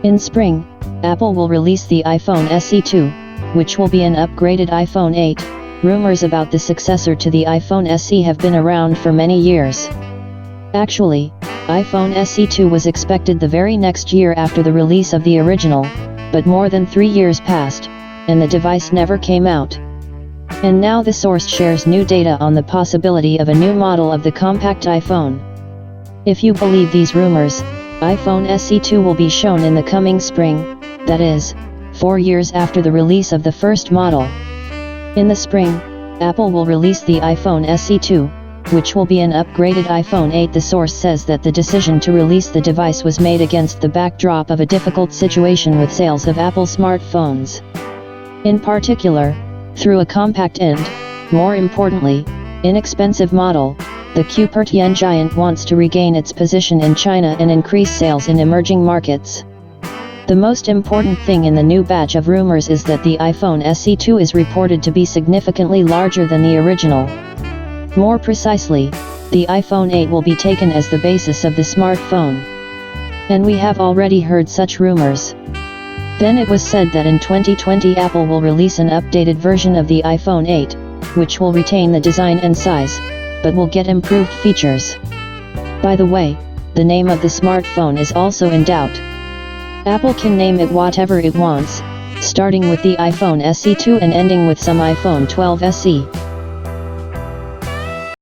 In spring, Apple will release the iPhone SE 2, which will be an upgraded iPhone 8. Rumors about the successor to the iPhone SE have been around for many years. Actually, iPhone SE 2 was expected the very next year after the release of the original, but more than 3 years passed, and the device never came out. And now the source shares new data on the possibility of a new model of the compact iPhone. If you believe these rumors, iPhone SE 2 will be shown in the coming spring, that is, 4 years after the release of the first model. In the spring, Apple will release the iPhone SE 2, which will be an upgraded iPhone 8. The source says that the decision to release the device was made against the backdrop of a difficult situation with sales of Apple smartphones. In particular, through a compact and, more importantly, inexpensive model, the Cupertien giant wants to regain its position in China and increase sales in emerging markets. The most important thing in the new batch of rumors is that the iPhone SE 2 is reported to be significantly larger than the original. More precisely, the iPhone 8 will be taken as the basis of the smartphone. And we have already heard such rumors. Then it was said that in 2020 Apple will release an updated version of the iPhone 8, which will retain the design and size, but will get improved features. By the way, the name of the smartphone is also in doubt. Apple can name it whatever it wants, starting with the iPhone SE 2 and ending with some iPhone 12 SE.